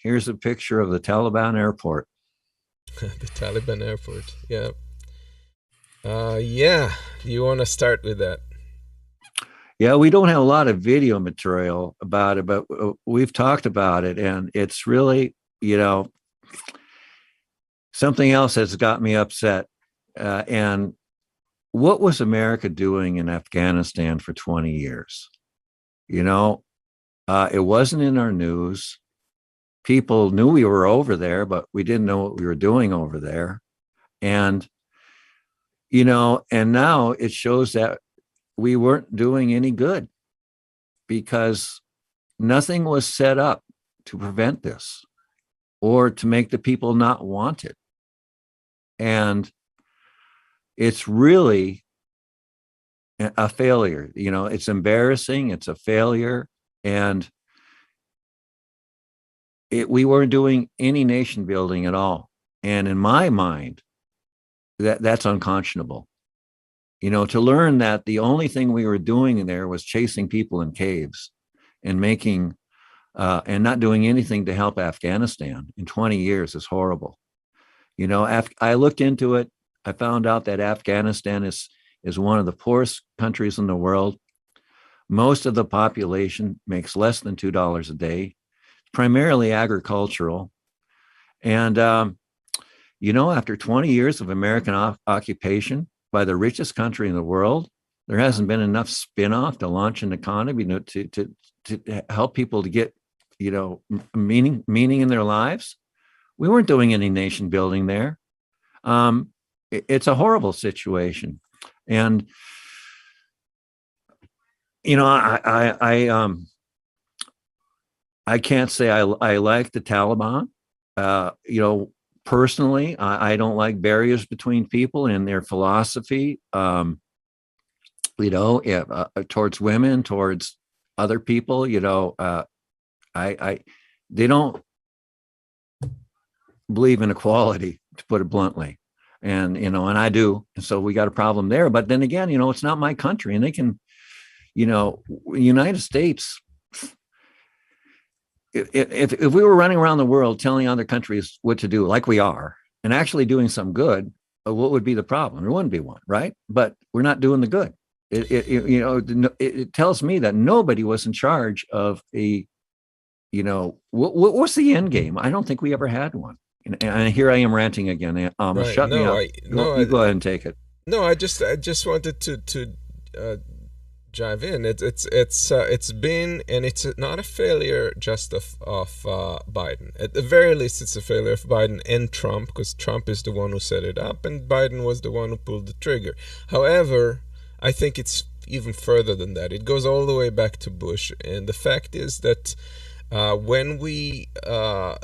Here's a picture of the Taliban airport. The Taliban airport. Yeah. Yeah. You want to start with that? Yeah, we don't have a lot of video material about it, but we've talked about it, and it's really, you know, something else that's got me upset. And what was America doing in Afghanistan for 20 years? You know, it wasn't in our news. People knew we were over there, but we didn't know what we were doing over there. And, and now it shows that we weren't doing any good because nothing was set up to prevent this or to make the people not want it. And it's really a failure. It's embarrassing. It's a failure. And we weren't doing any nation building at all. And in my mind, that's unconscionable. To learn that the only thing we were doing in there was chasing people in caves and making and not doing anything to help Afghanistan in 20 years is horrible. I looked into it. I found out that Afghanistan is one of the poorest countries in the world. Most of the population makes less than $2 a day, primarily agricultural. And, after 20 years of American occupation by the richest country in the world, there hasn't been enough spin-off to launch an economy to help people to get, meaning in their lives. We weren't doing any nation building there. It's a horrible situation. And, I can't say I like the Taliban. Personally, I don't like barriers between people and their philosophy. Towards women, towards other people. They don't believe in equality, to put it bluntly, and I do, and so we got a problem there. But then again, it's not my country, and they can, United States. If we were running around the world telling other countries what to do, like we are, and actually doing some good, what would be the problem? There wouldn't be one, right? But we're not doing the good. It tells me that nobody was in charge of what's the end game? I don't think we ever had one. And here I am ranting again. Right. Shut me No, up. I no, You go ahead and take it. no. I just wanted to jive in. It's been, and it's not a failure just of Biden. At the very least, it's a failure of Biden and Trump, because Trump is the one who set it up, and Biden was the one who pulled the trigger. However, I think it's even further than that. It goes all the way back to Bush, and the fact is that when we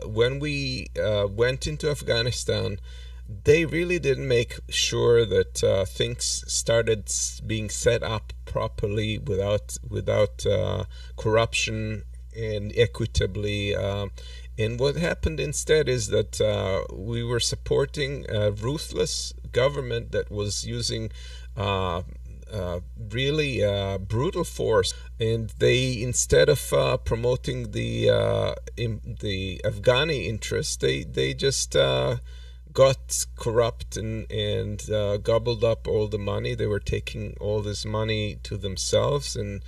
went into Afghanistan, they really didn't make sure that things started being set up properly without corruption and equitably. And what happened instead is that we were supporting a ruthless government that was using really brutal force, and they, instead of promoting the Afghani interest, they just got corrupt and gobbled up all the money. They were taking all this money to themselves and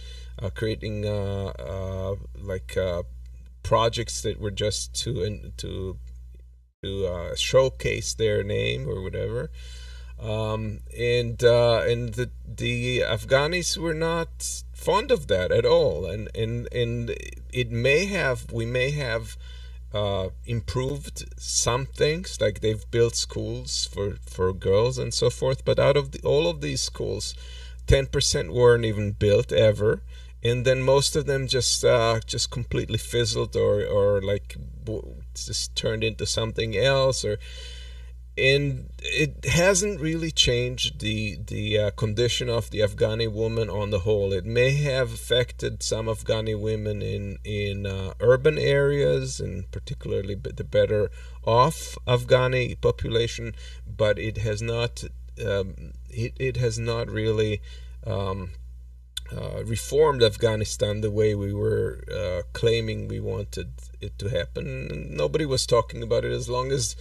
creating projects that were just to showcase their name or whatever. And the Afghanis were not fond of that at all, and we may have improved some things, like they've built schools for girls and so forth, but out of all of these schools, 10% weren't even built ever, and then most of them just completely fizzled or just turned into something else. And it hasn't really changed the condition of the Afghani woman on the whole. It may have affected some Afghani women in urban areas, and particularly the better off Afghani population, but it has not really reformed Afghanistan the way we were claiming we wanted it to happen. Nobody was talking about it as long as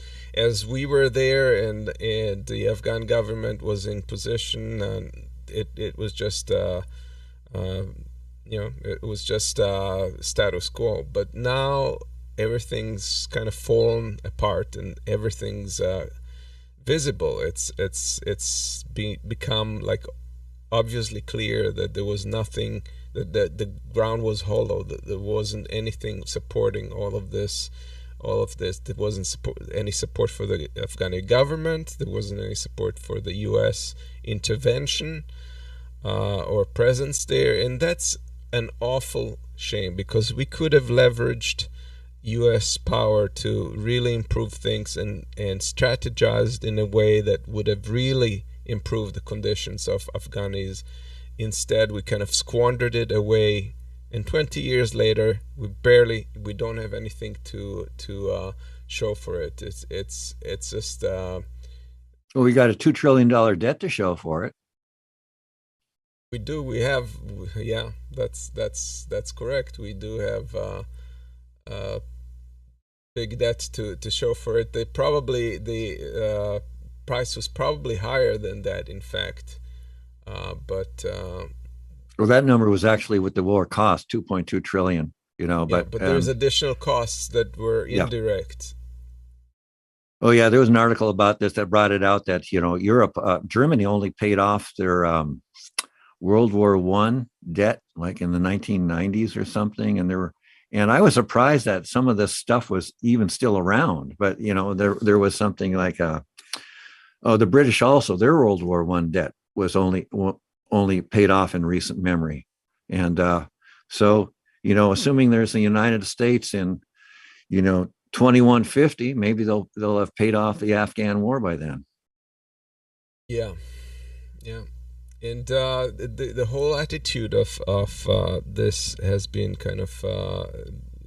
we were there, and the Afghan government was in position. And it was just it was just status quo. But now everything's kind of fallen apart, and everything's visible. It's become like obviously clear that there was nothing, that the ground was hollow, that there wasn't anything supporting all of this. There wasn't any support for the Afghani government. There wasn't any support for the U.S. intervention or presence there, and that's an awful shame, because we could have leveraged U.S. power to really improve things and strategized in a way that would have really improved the conditions of Afghanis. Instead, we kind of squandered it away, and 20 years later, we don't have anything to show for it. It's just. Well, we got a $2 trillion debt to show for it. We do. We have. Yeah, that's correct. We do have. Big debt to show for it. The price was probably higher than that, in fact. But well, that number was actually what the war cost, 2.2 trillion. But there's additional costs that were indirect. Oh yeah, there was an article about this that brought it out that Europe, Germany only paid off their World War I debt like in the 1990s or something, and I was surprised that some of this stuff was even still around. But there was something like the British also, their World War I debt was only paid off in recent memory, and so assuming there's the United States in 2150, maybe they'll have paid off the Afghan war by then. Yeah. And the whole attitude of this has been kind of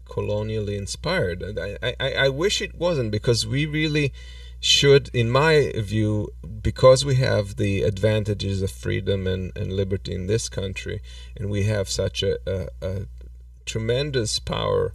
colonially inspired. And I wish it wasn't, because we really should, in my view, because we have the advantages of freedom and liberty in this country, and we have such a tremendous power,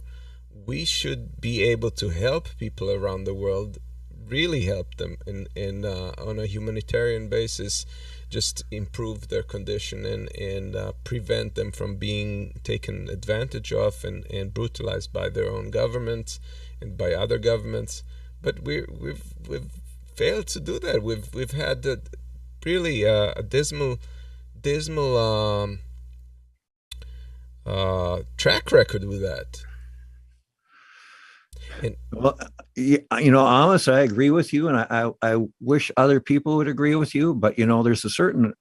we should be able to help people around the world, really help them in on a humanitarian basis, just improve their condition and prevent them from being taken advantage of and brutalized by their own government and by other governments. But we've failed to do that. We've had really a dismal track record with that. Well, Amos, I agree with you, and I wish other people would agree with you. But there's a certain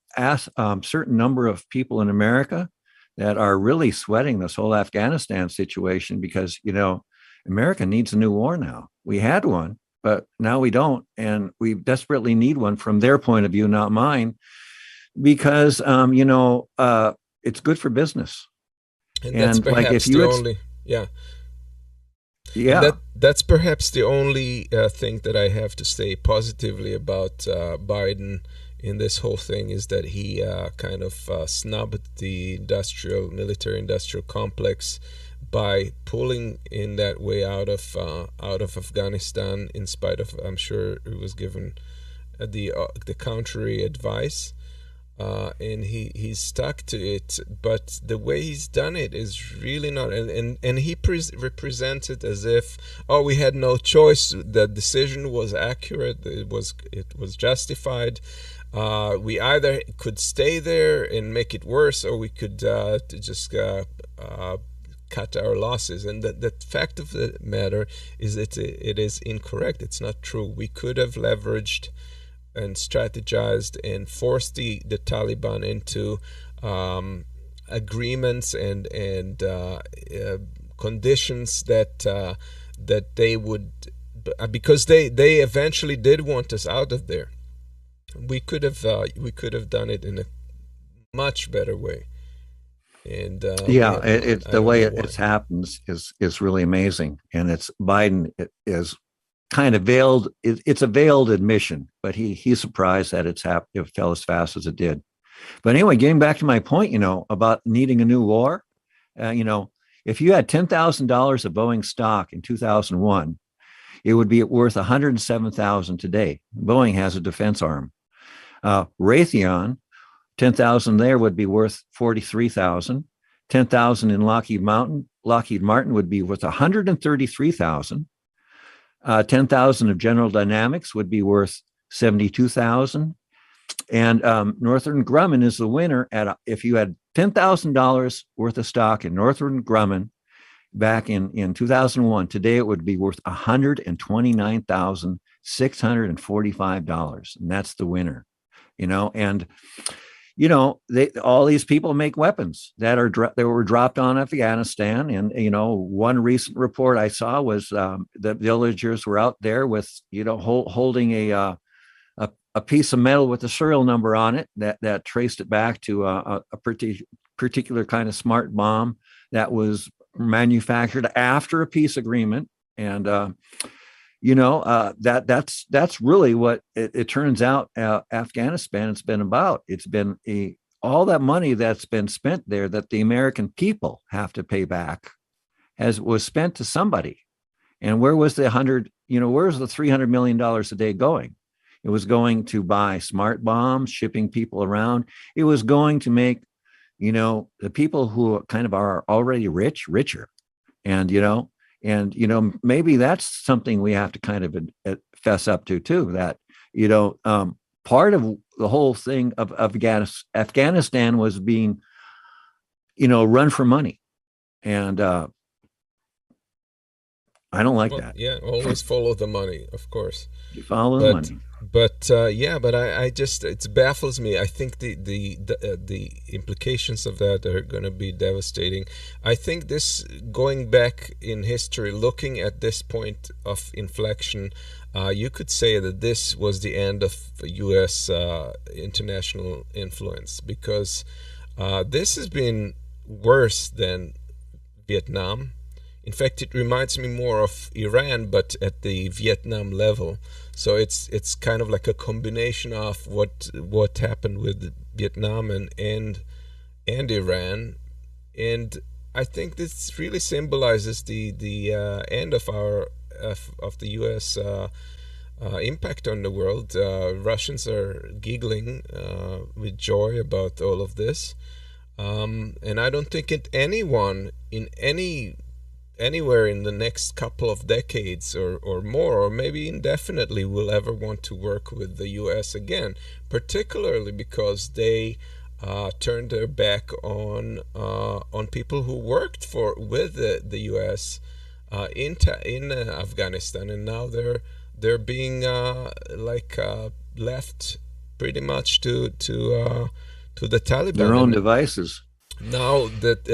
number of people in America that are really sweating this whole Afghanistan situation, because America needs a new war now. We had one, but now we don't, and we desperately need one from their point of view, not mine, because it's good for business. And that's perhaps like if you only. Yeah, that's perhaps the only thing that I have to say positively about Biden in this whole thing, is that he kind of snubbed the military industrial complex by pulling in that way out of Afghanistan, in spite of, I'm sure, it was given the contrary advice. And he's stuck to it, but the way he's done it is really not, and he represents it as if, we had no choice, the decision was accurate, it was justified, we either could stay there and make it worse, or we could just cut our losses. And the fact of the matter is that it is incorrect. It's not true. We could have leveraged and strategized and forced the Taliban into agreements and conditions that they would, because they eventually did want us out of there. We could have done it in a much better way. And it's the way it happens is really amazing, and it's Biden is kind of veiled. It's a veiled admission, but he's surprised that it fell as fast as it did. But anyway, getting back to my point, about needing a new war, if you had $10,000 of Boeing stock in 2001, it would be worth 107,000 today. Boeing has a defense arm. Raytheon, 10,000 there would be worth 43,000. 10,000 in Lockheed Martin would be worth 133,000. 10,000 of General Dynamics would be worth 72,000. And Northrop Grumman is the winner if you had $10,000 worth of stock in Northrop Grumman back in 2001, today it would be worth $129,645. And that's the winner, and all these people make weapons that were dropped on Afghanistan. And one recent report I saw was the villagers were out there with holding a piece of metal with a serial number on it that traced it back to a particular kind of smart bomb that was manufactured after a peace agreement. And that's really what it turns out Afghanistan has been about. It's been all that money that's been spent there that the American people have to pay back was spent to somebody. And where was the where's the $300 million a day going? It was going to buy smart bombs, shipping people around. It was going to make, the people who kind of are already rich, richer. And, maybe that's something we have to kind of fess up to too, that, part of the whole thing of Afghanistan was being, run for money. And I don't like that. Yeah, always follow the money, of course. You follow the money. But I just, it baffles me. I think the implications of that are going to be devastating. I think this, going back in history, looking at this point of inflection, you could say that this was the end of U.S. International influence, because this has been worse than Vietnam. In fact, it reminds me more of Iran, but at the Vietnam level. So it's kind of like a combination of what happened with Vietnam and Iran, and I think this really symbolizes the end of the U.S. Impact on the world. Russians are giggling with joy about all of this, and I don't think anyone in anywhere in the next couple of decades or more, or maybe indefinitely, will ever want to work with the U.S. again, particularly because they turned their back on people who worked with the U.S. in Afghanistan, and now they're being left pretty much to the Taliban, their own devices. Now that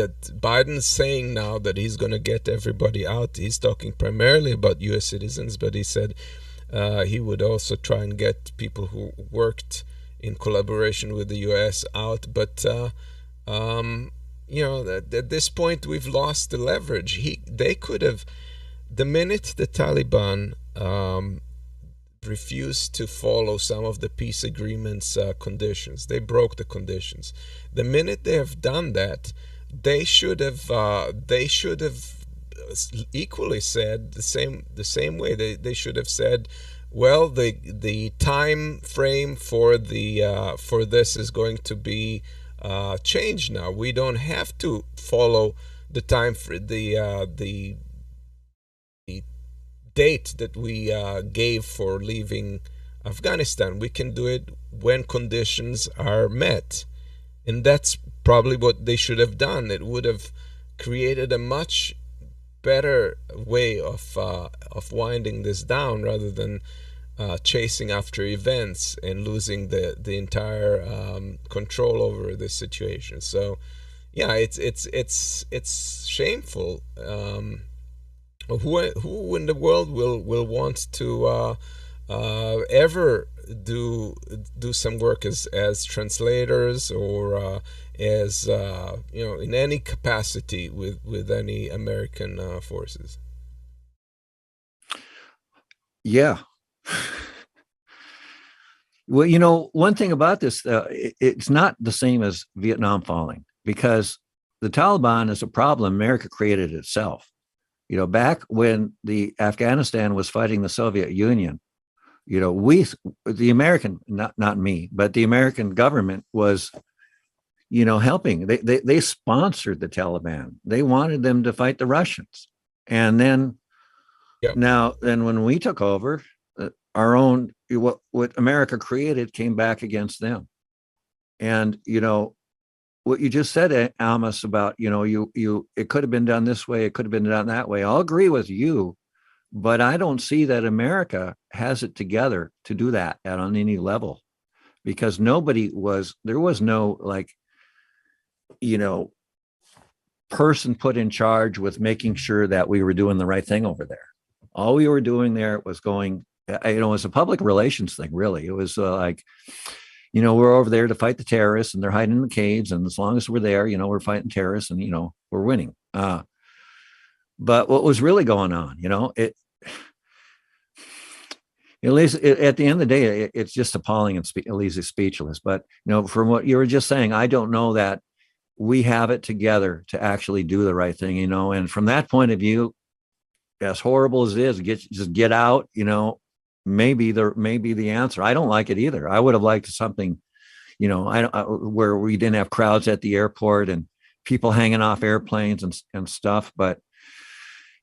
Biden's saying now that he's going to get everybody out, he's talking primarily about U.S. citizens, but he said he would also try and get people who worked in collaboration with the U.S. out. But at this point, we've lost the leverage. They could have, the minute the Taliban refused to follow some of the peace agreement's conditions, they broke the conditions. The minute they have done that, they should have equally said the same way. They should have said, well, the time frame for this is going to be changed now. We don't have to follow the time for the date that we gave for leaving Afghanistan. We can do it when conditions are met. And that's probably what they should have done. It would have created a much better way of winding this down, rather than chasing after events and losing the entire control over this situation. So, yeah, it's shameful. Who in the world will want to ever do some work as translators, or as in any capacity with any American forces? Yeah. Well, one thing about this, it's not the same as Vietnam falling, because the Taliban is a problem America created itself. Back when the Afghanistan was fighting the Soviet Union, we, the American, not me, but the American government was, helping. They sponsored the Taliban. They wanted them to fight the Russians. And then Yep. then when we took over, our own, what America created came back against them. And what you just said, Amos, about it could have been done this way, it could have been done that way. I'll agree with you, but I don't see that America has it together to do that on any level, because there was no, like, person put in charge with making sure that we were doing the right thing over there. All we were doing there was going, it was a public relations thing, really. It was like, we're over there to fight the terrorists, and they're hiding in the caves. And as long as we're there, we're fighting terrorists, and, we're winning. But what was really going on, at least at the end of the day, it's just appalling and at least it's speechless. But, from what you were just saying, I don't know that we have it together to actually do the right thing, and from that point of view, as horrible as it is, just get out, maybe the answer. I don't like it either. I would have liked something, where we didn't have crowds at the airport and people hanging off airplanes and stuff. But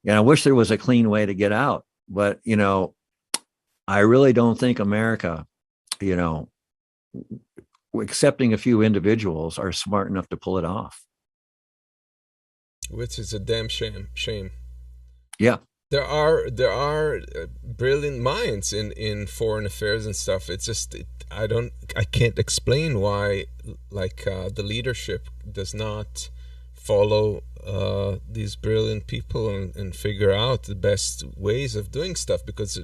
I wish there was a clean way to get out. But, I really don't think America, excepting a few individuals, are smart enough to pull it off. Which is a damn shame. Yeah. There are brilliant minds in foreign affairs and stuff. It's just I can't explain why, like, the leadership does not follow these brilliant people and figure out the best ways of doing stuff, because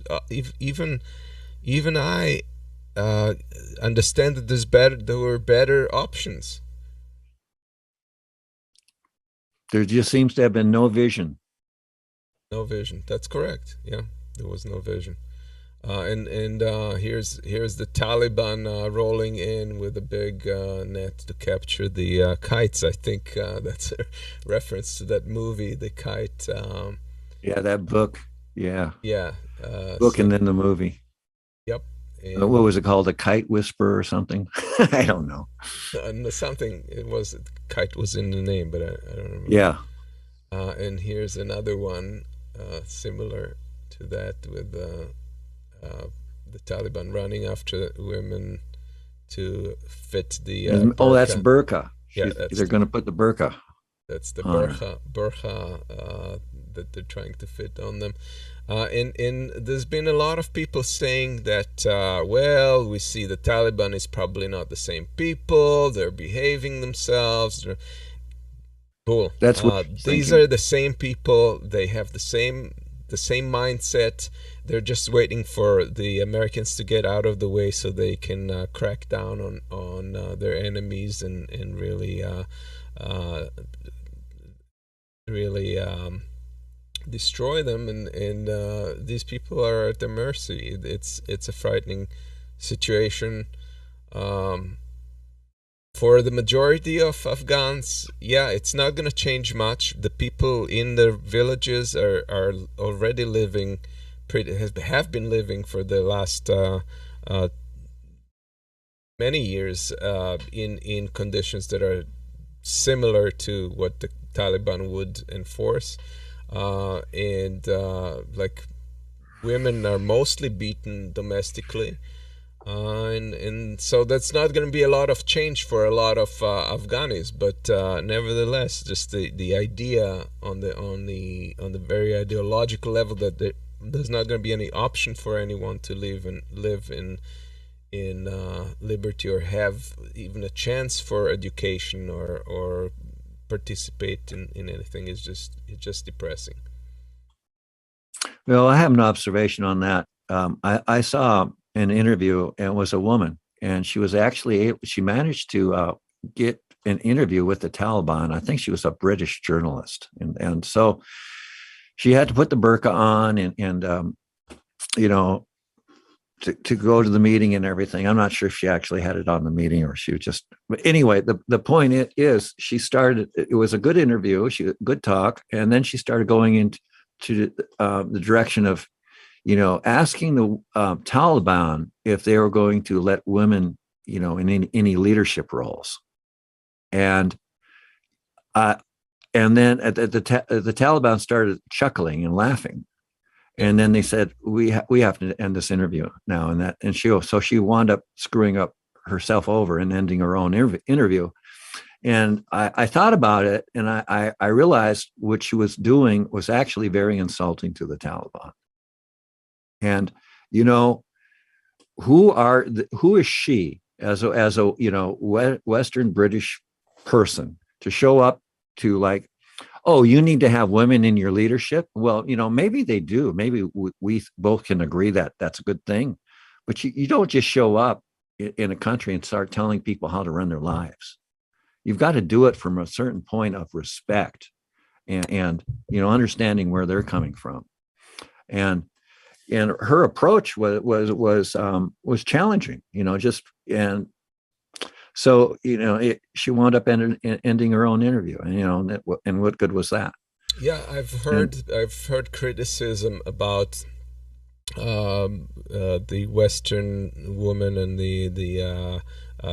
even I understand that there were better options. There just seems to have been no vision. No vision. That's correct. Yeah, there was no vision. And here's the Taliban rolling in with a big net to capture the kites. I think that's a reference to that movie, The Kite. Yeah, that book. Yeah. Yeah. Book and then the movie. Yep. What was it called? The Kite Whisperer or something? I don't know. Something. Kite was in the name, but I don't remember. Yeah. And here's another one similar to that, with the Taliban running after women to fit the burqa. That's burqa. Yeah, they're going to put the burqa. That's the burqa that they're trying to fit on them. And there's been a lot of people saying that, well, we see the Taliban is probably not the same people. They're behaving themselves. Cool. That's what these are the same people. They have the same mindset. They're just waiting for the Americans to get out of the way so they can crack down on their enemies and really destroy them. And these people are at their mercy. It's a frightening situation. For the majority of Afghans, yeah, it's not going to change much. The people in the villages are already living, have been living for the last many years in conditions that are similar to what the Taliban would enforce. Like, women are mostly beaten domestically. And so that's not going to be a lot of change for a lot of Afghanis, but nevertheless, just the idea on the very ideological level that there's not going to be any option for anyone to live in liberty or have even a chance for education or participate in anything is just depressing. Well, I have an observation on that. I saw an interview, and it was a woman, and she managed to get an interview with the Taliban. I think she was a British journalist, and so she had to put the burqa on and to go to the meeting and everything. I'm not sure if she actually had it on the meeting or she was just, but anyway, the point is she started, it was a good interview, good talk. And then she started going into the direction of, asking the Taliban if they were going to let women, in any leadership roles. And then the Taliban started chuckling and laughing. And then they said, we have to end this interview now. And she wound up screwing up herself over and ending her own interview. And I thought about it, and I realized what she was doing was actually very insulting to the Taliban. And, who is she as a Western British person to show up to, like, oh, you need to have women in your leadership? Well, maybe they do. Maybe we both can agree that that's a good thing. But you don't just show up in a country and start telling people how to run their lives. You've got to do it from a certain point of respect and understanding where they're coming from. And her approach was challenging, and so, she wound up ending her own interview, and what good was that? Yeah, I've heard criticism about the Western woman and the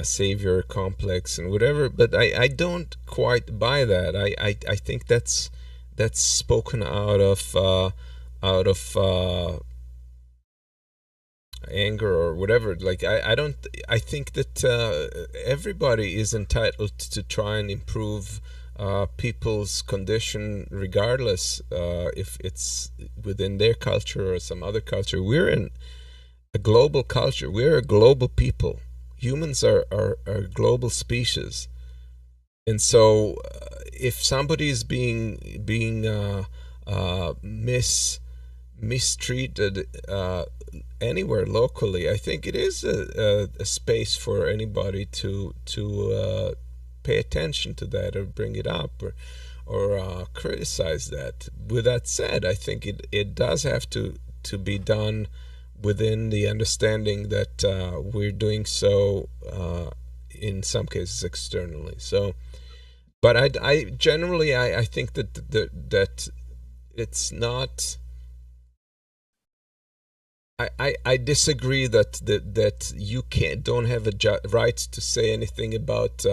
savior complex and whatever, but I don't quite buy that. I think that's spoken out of anger or whatever. Like, I think that everybody is entitled to try and improve people's condition, regardless if it's within their culture or some other culture. We're in a global culture. We're a global people. Humans are a global species. And so if somebody is being mistreated anywhere locally, I think it is a space for anybody to pay attention to that or bring it up or criticize that. With that said, I think it does have to be done within the understanding that we're doing so in some cases externally. So, but I generally think that it's not. I disagree that you don't have a right to say anything about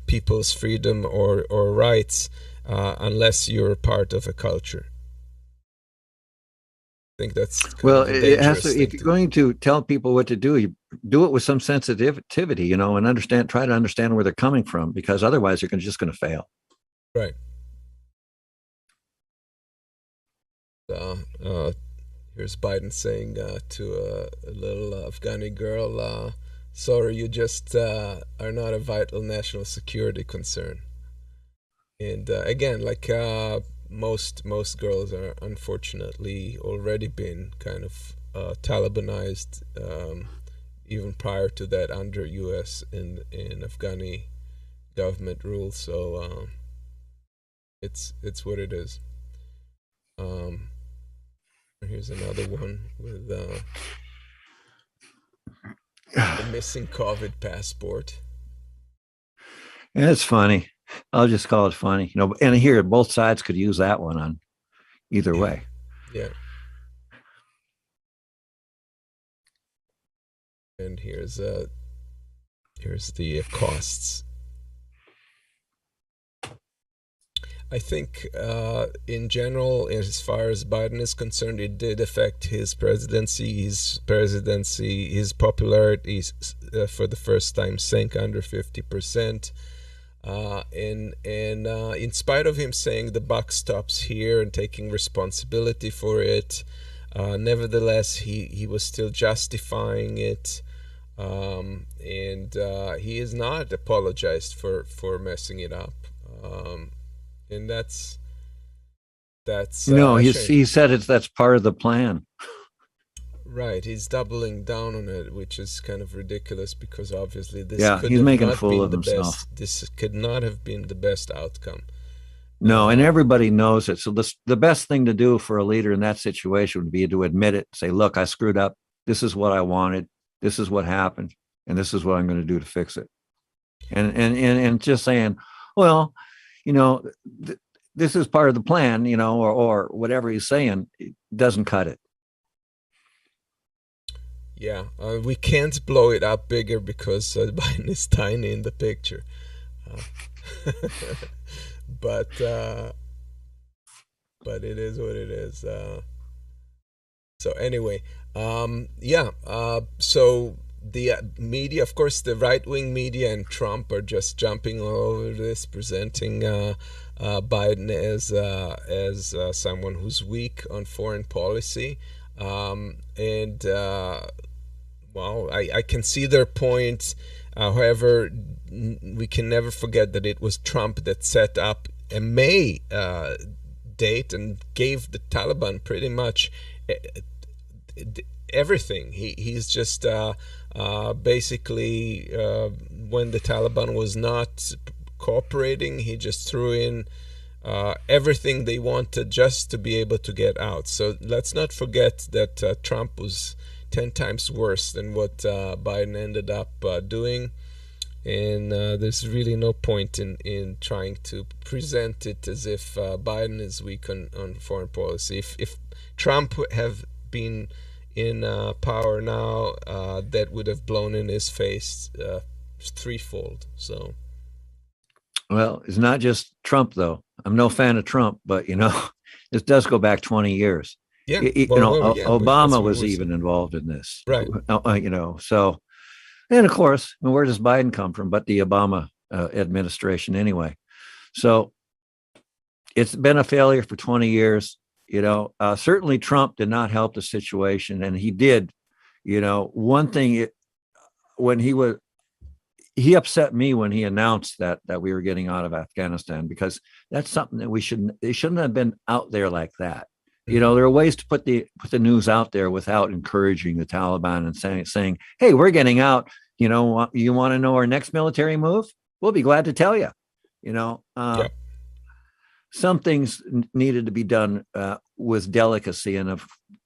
people's freedom or rights unless you're part of a culture. I think that's it has to. If you're going to tell people what to do, you do it with some sensitivity, and try to understand where they're coming from, because otherwise you're just going to fail. Right. Here's Biden saying to a little Afghani girl, sorry, you just are not a vital national security concern. And again, like most girls are unfortunately already been kind of Talibanized, even prior to that, under U.S. and Afghani government rule. So it's what it is. Here's another one with the missing COVID passport. Yeah, it's funny. I'll just call it funny. And here, both sides could use that one on either way. Yeah. And here's the costs. I think in general, as far as Biden is concerned, it did affect his presidency. His popularity for the first time sank under 50%. And in spite of him saying the buck stops here and taking responsibility for it, nevertheless, he was still justifying it. And he has not apologized for messing it up. And that's he said that's part of the plan. Right, he's doubling down on it, which is kind of ridiculous, because obviously he's making a fool of himself. This could not have been the best outcome. No, and everybody knows it. So the best thing to do for a leader in that situation would be to admit it, say, look, I screwed up. This is what I wanted. This is what happened, and this is what I'm going to do to fix it. And just saying, well, you know, this is part of the plan, you know, or whatever he's saying, it doesn't cut it. Yeah, we can't blow it up bigger because Biden is tiny in the picture. But it is what it is. So anyway, yeah. So the media, of course, the right-wing media and Trump are just jumping all over this, presenting Biden as someone who's weak on foreign policy, and well, I can see their point. However, we can never forget that it was Trump that set up a May date and gave the Taliban pretty much everything. He's just basically when the Taliban was not cooperating, he just threw in everything they wanted just to be able to get out. So let's not forget that Trump was 10 times worse than what Biden ended up doing. And there's really no point in trying to present it as if Biden is weak on foreign policy. If Trump have been in power now, that would have blown in his face threefold. So, well, it's not just Trump though. I'm no fan of Trump, but you know, this does go back 20 years. Yeah, Yeah, Obama was even involved in this, right? You know, so, and of course, where does Biden come from? But the Obama administration, anyway. So it's been a failure for 20 years. You know, certainly Trump did not help the situation, and he did. You know, one thing when he upset me when he announced that we were getting out of Afghanistan, because that's something that they shouldn't have been out there like that. You know, there are ways to put the news out there without encouraging the Taliban and saying, hey, we're getting out. You know, you want to know our next military move? We'll be glad to tell you. You know, Yep. Some things needed to be done with delicacy,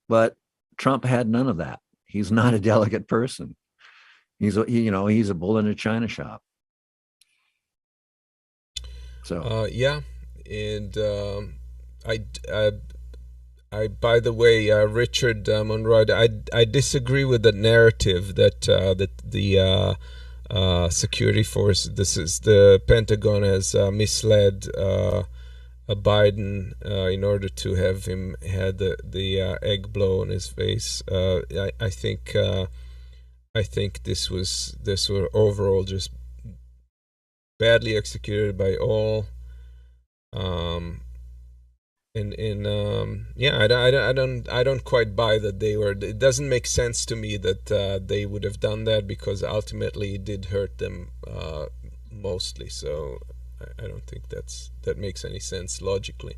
but Trump had none of that. He's not a delicate person. He's a bull in a china shop. So yeah, and I by the way, Richard Monroe, I disagree with the narrative that the security force, this is the Pentagon, has misled Biden in order to have him had the egg blow in his face. I think this were overall just badly executed by all. Yeah, I don't quite buy that they were. It doesn't make sense to me that they would have done that, because ultimately it did hurt them mostly. So I don't think that makes any sense logically.